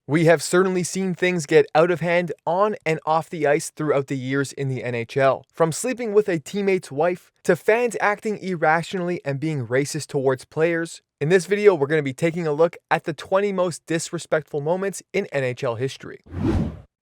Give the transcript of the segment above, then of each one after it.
We have certainly seen things get out of hand on and off the ice throughout the years in the NHL. From sleeping with a teammate's wife, to fans acting irrationally and being racist towards players. In this video, we're going to be taking a look at the 20 most disrespectful moments in NHL history.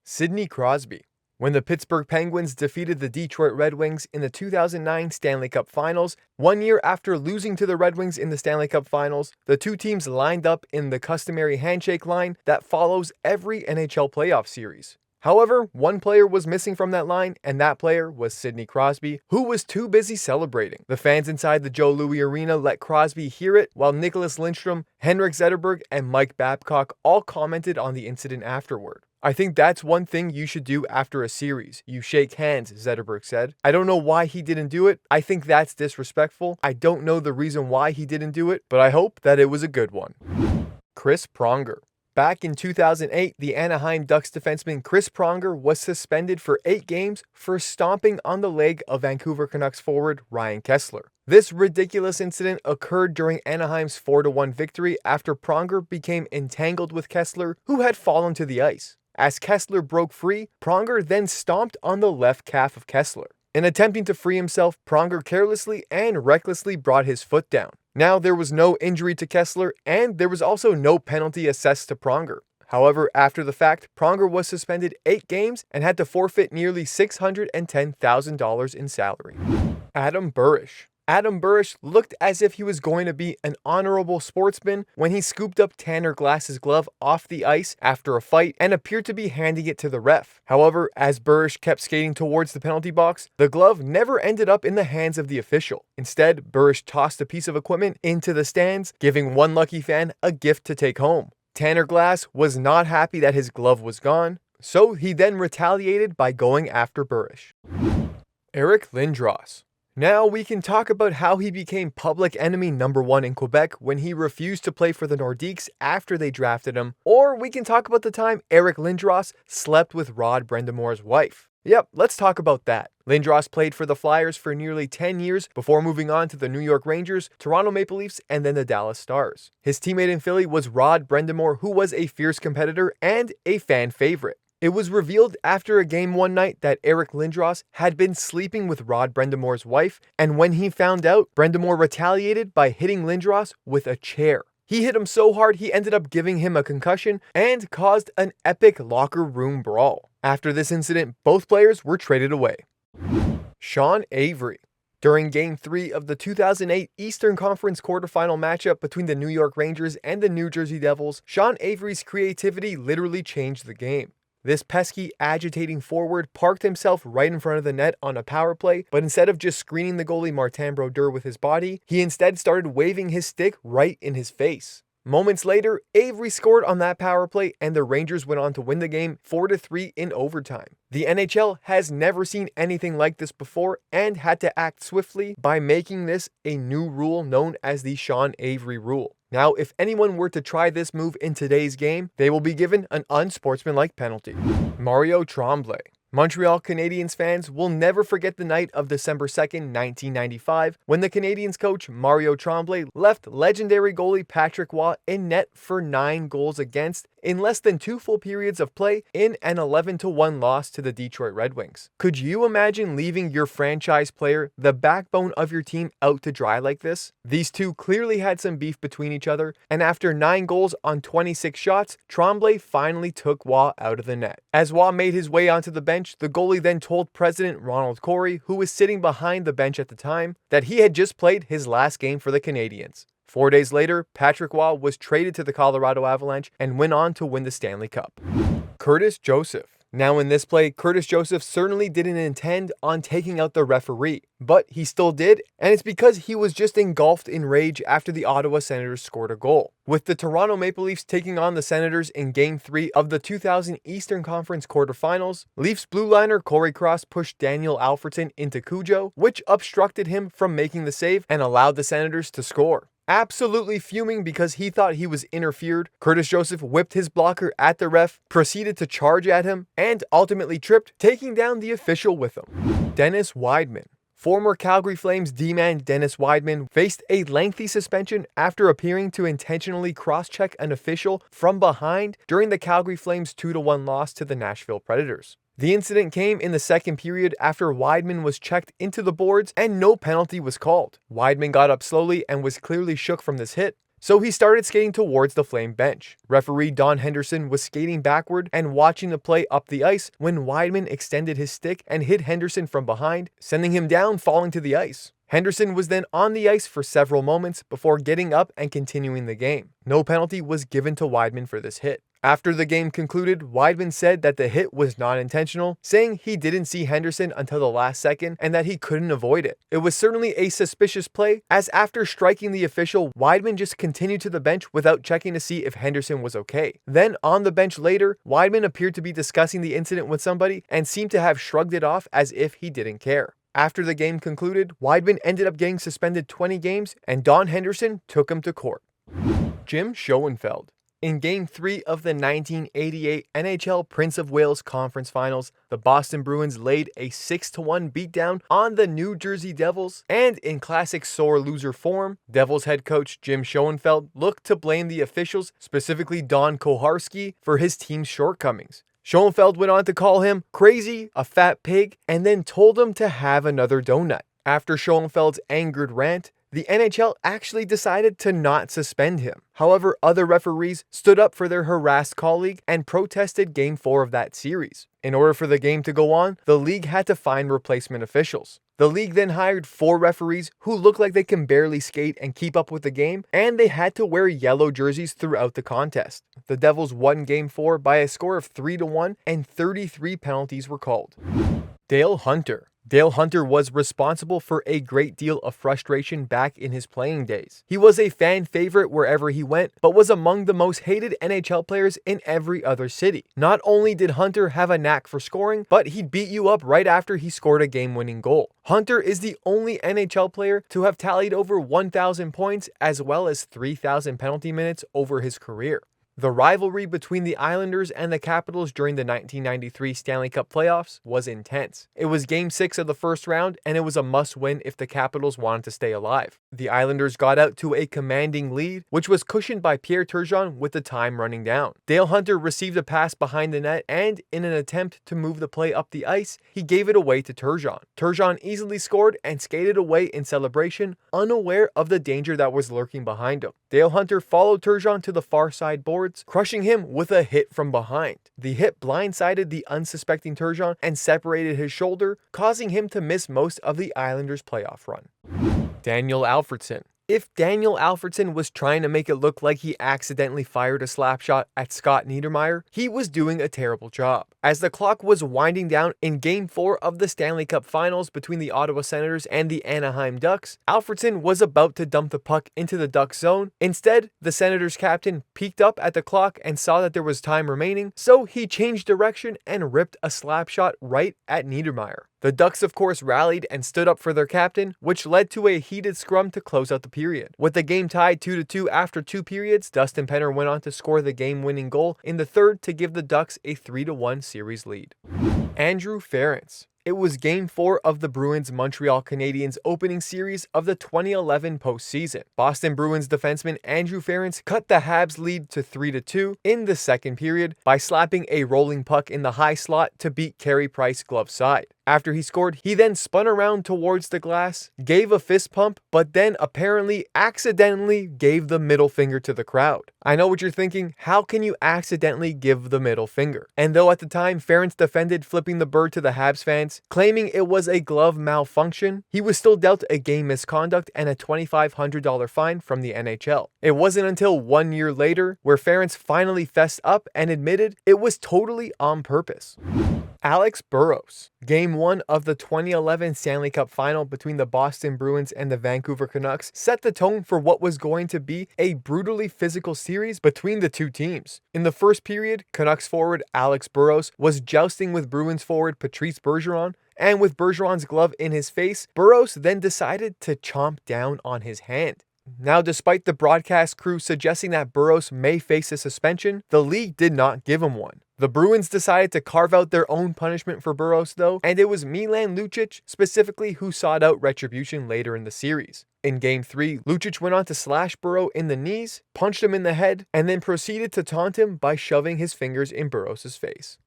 Sidney Crosby. When the Pittsburgh Penguins defeated the Detroit Red Wings in the 2009 Stanley Cup Finals, 1 year after losing to the Red Wings in the Stanley Cup Finals, the two teams lined up in the customary handshake line that follows every NHL playoff series. However, one player was missing from that line, and that player was Sidney Crosby, who was too busy celebrating. The fans inside the Joe Louis Arena let Crosby hear it, while Nicklas Lidstrom, Henrik Zetterberg, and Mike Babcock all commented on the incident afterward. "I think that's one thing you should do after a series. You shake hands," Zetterberg said. "I don't know why he didn't do it. I think that's disrespectful. I don't know the reason why he didn't do it, but I hope that it was a good one." Chris Pronger. Back in 2008, the Anaheim Ducks defenseman Chris Pronger was suspended for 8 games for stomping on the leg of Vancouver Canucks forward Ryan Kesler. This ridiculous incident occurred during Anaheim's 4-1 victory after Pronger became entangled with Kesler, who had fallen to the ice. As Kesler broke free, Pronger then stomped on the left calf of Kesler. In attempting to free himself, Pronger carelessly and recklessly brought his foot down. Now, there was no injury to Kesler, and there was also no penalty assessed to Pronger. However, after the fact, Pronger was suspended 8 games and had to forfeit nearly $610,000 in salary. Adam Burish. Adam Burish looked as if he was going to be an honorable sportsman when he scooped up Tanner Glass's glove off the ice after a fight and appeared to be handing it to the ref. However, as Burish kept skating towards the penalty box, the glove never ended up in the hands of the official. Instead, Burish tossed a piece of equipment into the stands, giving one lucky fan a gift to take home. Tanner Glass was not happy that his glove was gone, so he then retaliated by going after Burish. Eric Lindros. Now we can talk about how he became public enemy number 1 in Quebec when he refused to play for the Nordiques after they drafted him, or we can talk about the time Eric Lindros slept with Rod Brendamore's wife. Yep, let's talk about that. Lindros played for the Flyers for nearly 10 years before moving on to the New York Rangers, Toronto Maple Leafs, and then the Dallas Stars. His teammate in Philly was Rod Brendamore, who was a fierce competitor and a fan favorite. It was revealed after a game one night that Eric Lindros had been sleeping with Rod Brendamore's wife, and when he found out, Brendamore retaliated by hitting Lindros with a chair. He hit him so hard he ended up giving him a concussion and caused an epic locker room brawl. After this incident, both players were traded away. Sha Avery. During Game 3 of the 2008 Eastern Conference quarterfinal matchup between the New York Rangers and the New Jersey Devils, Sha Avery's creativity literally changed the game. This pesky, agitating forward parked himself right in front of the net on a power play, but instead of just screening the goalie Marchand with his body, he instead started waving his stick right in his face. Moments later, Avery scored on that power play, and the Rangers went on to win the game 4-3 in overtime. The NHL has never seen anything like this before and had to act swiftly by making this a new rule known as the Sha Avery rule. Now, if anyone were to try this move in today's game, they will be given an unsportsmanlike penalty. Mario Tromble. Montreal Canadiens fans will never forget the night of December 2nd, 1995, when the Canadiens coach Mario Tromble left legendary goalie Patrick Roy in net for 9 goals against in less than 2 full periods of play in an 11-1 loss to the Detroit Red Wings. Could you imagine leaving your franchise player, the backbone of your team, out to dry like this? These two clearly had some beef between each other, and after 9 goals on 26 shots, Tromble finally took Roy out of the net. As Roy made his way onto the bench, the goalie then told President Ronald Corey, who was sitting behind the bench at the time, that he had just played his last game for the Canadiens. 4 days later, Patrick Roy was traded to the Colorado Avalanche and went on to win the Stanley Cup. Curtis Joseph. Now in this play, Curtis Joseph certainly didn't intend on taking out the referee, but he still did, and it's because he was just engulfed in rage after the Ottawa Senators scored a goal. With the Toronto Maple Leafs taking on the Senators in Game 3 of the 2000 Eastern Conference quarterfinals, Leafs blue liner Corey Cross pushed Daniel Alfredson into Cujo, which obstructed him from making the save and allowed the Senators to score. Absolutely fuming because he thought he was interfered, Curtis Joseph whipped his blocker at the ref, proceeded to charge at him, and ultimately tripped, taking down the official with him. Dennis Weidman. Former Calgary Flames D-man Dennis Weidman faced a lengthy suspension after appearing to intentionally cross-check an official from behind during the Calgary Flames 2-1 loss to the Nashville Predators. The incident came in the second period after Weidman was checked into the boards and no penalty was called. Weidman got up slowly and was clearly shook from this hit, so he started skating towards the Flame bench. Referee Don Henderson was skating backward and watching the play up the ice when Weidman extended his stick and hit Henderson from behind, sending him down, falling to the ice. Henderson was then on the ice for several moments before getting up and continuing the game. No penalty was given to Weidman for this hit. After the game concluded, Weidman said that the hit was not intentional, saying he didn't see Henderson until the last second and that he couldn't avoid it. It was certainly a suspicious play, as after striking the official, Weidman just continued to the bench without checking to see if Henderson was okay. Then on the bench later, Weidman appeared to be discussing the incident with somebody and seemed to have shrugged it off as if he didn't care. After the game concluded, Weidman ended up getting suspended 20 games and Don Henderson took him to court. Jim Schoenfeld. In Game 3 of the 1988 NHL Prince of Wales Conference Finals, the Boston Bruins laid a 6-1 beatdown on the New Jersey Devils, and in classic sore loser form, Devils head coach Jim Schoenfeld looked to blame the officials, specifically Don Koharski, for his team's shortcomings. Schoenfeld went on to call him crazy, a fat pig, and then told him to have another donut. After Schoenfeld's angered rant, the NHL actually decided to not suspend him. However, other referees stood up for their harassed colleague and protested Game 4 of that series. In order for the game to go on, the league had to find replacement officials. The league then hired 4 referees who look like they can barely skate and keep up with the game, and they had to wear yellow jerseys throughout the contest. The Devils won Game 4 by a score of 3-1, and 33 penalties were called. Dale Hunter. Dale Hunter was responsible for a great deal of frustration back in his playing days. He was a fan favorite wherever he went, but was among the most hated NHL players in every other city. Not only did Hunter have a knack for scoring, but he'd beat you up right after he scored a game-winning goal. Hunter is the only NHL player to have tallied over 1,000 points as well as 3,000 penalty minutes over his career. The rivalry between the Islanders and the Capitals during the 1993 Stanley Cup playoffs was intense. It was Game 6 of the first round, and it was a must-win if the Capitals wanted to stay alive. The Islanders got out to a commanding lead, which was cushioned by Pierre Turgeon with the time running down. Dale Hunter received a pass behind the net, and in an attempt to move the play up the ice, he gave it away to Turgeon. Turgeon easily scored and skated away in celebration, unaware of the danger that was lurking behind him. Dale Hunter followed Turgeon to the far side boards, crushing him with a hit from behind. The hit blindsided the unsuspecting Turgeon and separated his shoulder, causing him to miss most of the Islanders' playoff run. Daniel Alfredson. If Daniel Alfredson was trying to make it look like he accidentally fired a slap shot at Scott Niedermayer, he was doing a terrible job. As the clock was winding down in Game 4 of the Stanley Cup Finals between the Ottawa Senators and the Anaheim Ducks, Alfredson was about to dump the puck into the Ducks zone. Instead, the Senators captain peeked up at the clock and saw that there was time remaining, so he changed direction and ripped a slap shot right at Niedermayer. The Ducks, of course, rallied and stood up for their captain, which led to a heated scrum to close out the period. With the game tied 2-2 after 2 periods, Dustin Penner went on to score the game-winning goal in the third to give the Ducks a 3-1 series lead. Andrew Ference. It was Game 4 of the Bruins Montreal Canadiens opening series of the 2011 postseason. Boston Bruins defenseman Andrew Ference cut the Habs lead to 3-2 in the second period by slapping a rolling puck in the high slot to beat Carey Price glove side. After he scored, he then spun around towards the glass, gave a fist pump, but then apparently accidentally gave the middle finger to the crowd. I know what you're thinking, how can you accidentally give the middle finger? And though at the time Ference defended flipping the bird to the Habs fans, claiming it was a glove malfunction, he was still dealt a game misconduct and a $2,500 fine from the NHL. It wasn't until 1 year later where Ference finally fessed up and admitted it was totally on purpose. Alex Burrows. Game 1 of the 2011 Stanley Cup Final between the Boston Bruins and the Vancouver Canucks set the tone for what was going to be a brutally physical series between the two teams. In the first period, Canucks forward Alex Burrows was jousting with Bruins forward Patrice Bergeron, and with Bergeron's glove in his face, Burrows then decided to chomp down on his hand. Now, despite the broadcast crew suggesting that Burrows may face a suspension, the league did not give him one. The Bruins decided to carve out their own punishment for Burrows though, and it was Milan Lucic specifically who sought out retribution later in the series. In Game 3, Lucic went on to slash Burrow in the knees, punched him in the head, and then proceeded to taunt him by shoving his fingers in Burrows' face.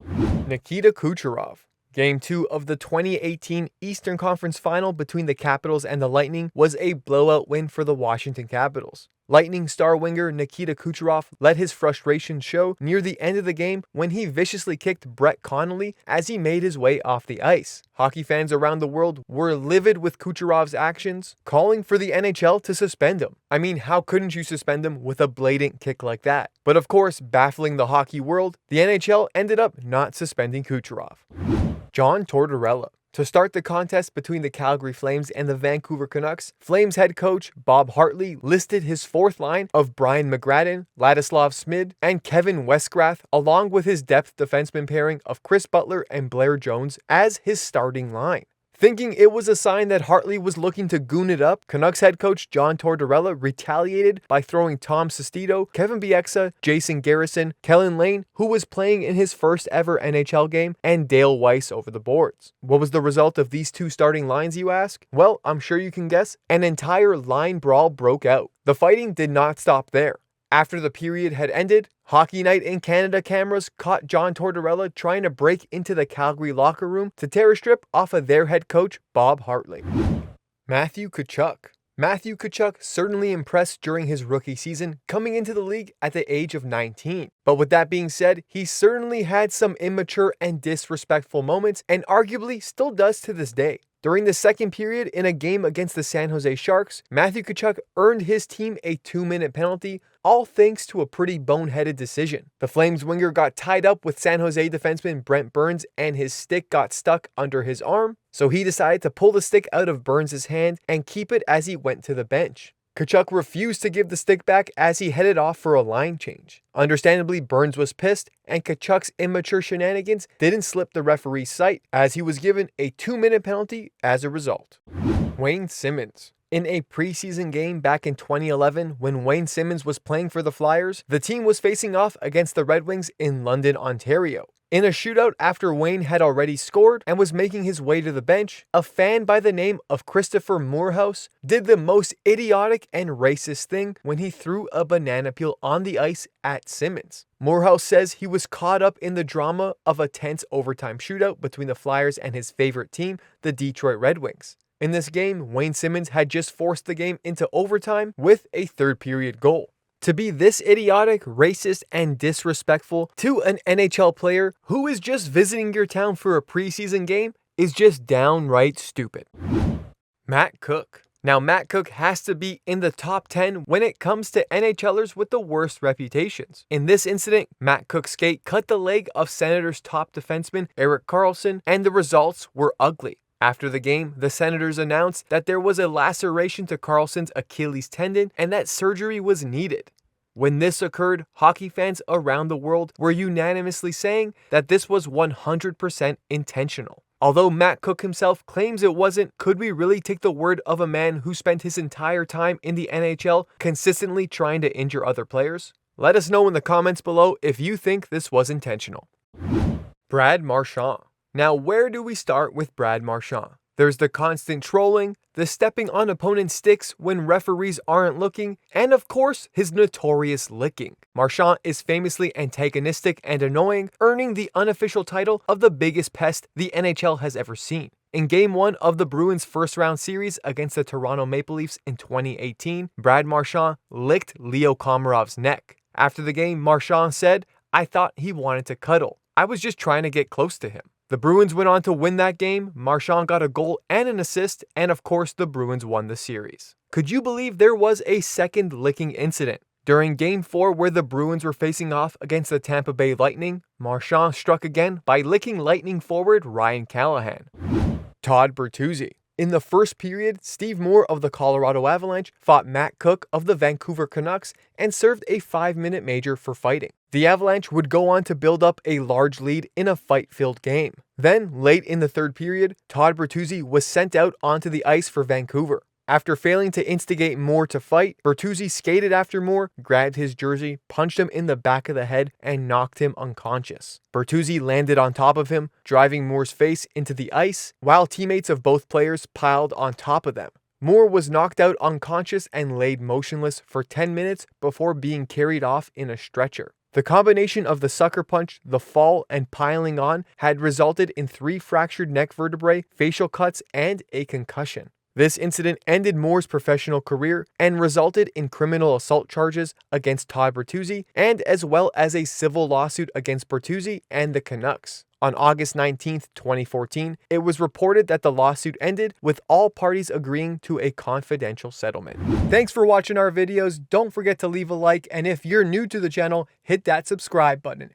Nikita Kucherov. Game 2 of the 2018 Eastern Conference Final between the Capitals and the Lightning was a blowout win for the Washington Capitals. Lightning star winger Nikita Kucherov let his frustration show near the end of the game when he viciously kicked Brett Connolly as he made his way off the ice. Hockey fans around the world were livid with Kucherov's actions, calling for the NHL to suspend him. I mean, how couldn't you suspend him with a blatant kick like that? But of course, baffling the hockey world, the NHL ended up not suspending Kucherov. John Tortorella. To start the contest between the Calgary Flames and the Vancouver Canucks, Flames head coach Bob Hartley listed his fourth line of Brian McGrattan, Ladislav Smid, and Kevin Westgrath, along with his depth defenseman pairing of Chris Butler and Blair Jones as his starting line. Thinking it was a sign that Hartley was looking to goon it up, Canucks head coach John Tortorella retaliated by throwing Tom Sestito, Kevin Bieksa, Jason Garrison, Kellen Lane, who was playing in his first ever NHL game, and Dale Weiss over the boards. What was the result of these two starting lines, you ask? Well, I'm sure you can guess. An entire line brawl broke out. The fighting did not stop there. After the period had ended, Hockey Night in Canada cameras caught John Tortorella trying to break into the Calgary locker room to tear a strip off of their head coach, Bob Hartley. Matthewchuk. Matthewchuk certainly impressed during his rookie season, coming into the league at the age of 19. But with that being said, he certainly had some immature and disrespectful moments, and arguably still does to this day. During the second period in a game against the San Jose Sharks, Matthewchuk earned his team a 2-minute penalty, all thanks to a pretty boneheaded decision. The Flames winger got tied up with San Jose defenseman Brent Burns and his stick got stuck under his arm, so he decided to pull the stick out of Burns' hand and keep it as he went to the bench. Tkachuk refused to give the stick back as he headed off for a line change. Understandably, Burns was pissed, and Tkachuk's immature shenanigans didn't slip the referee's sight, as he was given a 2-minute penalty as a result. Wayne Simmons. In a preseason game back in 2011, when Wayne Simmons was playing for the Flyers, the team was facing off against the Red Wings in London, Ontario. In a shootout after Wayne had already scored and was making his way to the bench, a fan by the name of Christopher Moorhouse did the most idiotic and racist thing when he threw a banana peel on the ice at Simmons. Moorhouse says he was caught up in the drama of a tense overtime shootout between the Flyers and his favorite team, the Detroit Red Wings. In this game, Wayne Simmons had just forced the game into overtime with a third-period goal. To be this idiotic, racist, and disrespectful to an NHL player who is just visiting your town for a preseason game is just downright stupid. Matt Cooke. Now, Matt Cooke has to be in the top 10 when it comes to NHLers with the worst reputations. In this incident, Matt Cooke's skate cut the leg of Senators' top defenseman Erik Karlsson, and the results were ugly. After the game, the Senators announced that there was a laceration to Karlsson's Achilles tendon and that surgery was needed. When this occurred, hockey fans around the world were unanimously saying that this was 100% intentional. Although Matt Cooke himself claims it wasn't, could we really take the word of a man who spent his entire time in the NHL consistently trying to injure other players? Let us know in the comments below if you think this was intentional. Brad Marchand. Now, where do we start with Brad Marchand? There's the constant trolling, the stepping on opponents' sticks when referees aren't looking, and of course, his notorious licking. Marchand is famously antagonistic and annoying, earning the unofficial title of the biggest pest the NHL has ever seen. In Game 1 of the Bruins' first-round series against the Toronto Maple Leafs in 2018, Brad Marchand licked Leo Komarov's neck. After the game, Marchand said, "I thought he wanted to cuddle. I was just trying to get close to him." The Bruins went on to win that game, Marchand got a goal and an assist, and of course the Bruins won the series. Could you believe there was a second licking incident? During Game 4 where the Bruins were facing off against the Tampa Bay Lightning, Marchand struck again by licking Lightning forward Ryan Callahan. Todd Bertuzzi. In the first period, Steve Moore of the Colorado Avalanche fought Matt Cooke of the Vancouver Canucks and served a 5-minute major for fighting. The Avalanche would go on to build up a large lead in a fight-filled game. Then, late in the third period, Todd Bertuzzi was sent out onto the ice for Vancouver. After failing to instigate Moore to fight, Bertuzzi skated after Moore, grabbed his jersey, punched him in the back of the head, and knocked him unconscious. Bertuzzi landed on top of him, driving Moore's face into the ice, while teammates of both players piled on top of them. Moore was knocked out unconscious and laid motionless for 10 minutes before being carried off in a stretcher. The combination of the sucker punch, the fall, and piling on had resulted in 3 fractured neck vertebrae, facial cuts, and a concussion. This incident ended Moore's professional career and resulted in criminal assault charges against Todd Bertuzzi, and as well as a civil lawsuit against Bertuzzi and the Canucks. On August 19, 2014, it was reported that the lawsuit ended with all parties agreeing to a confidential settlement. Thanks for watching our videos. Don't forget to leave a like, and if you're new to the channel, hit that subscribe button.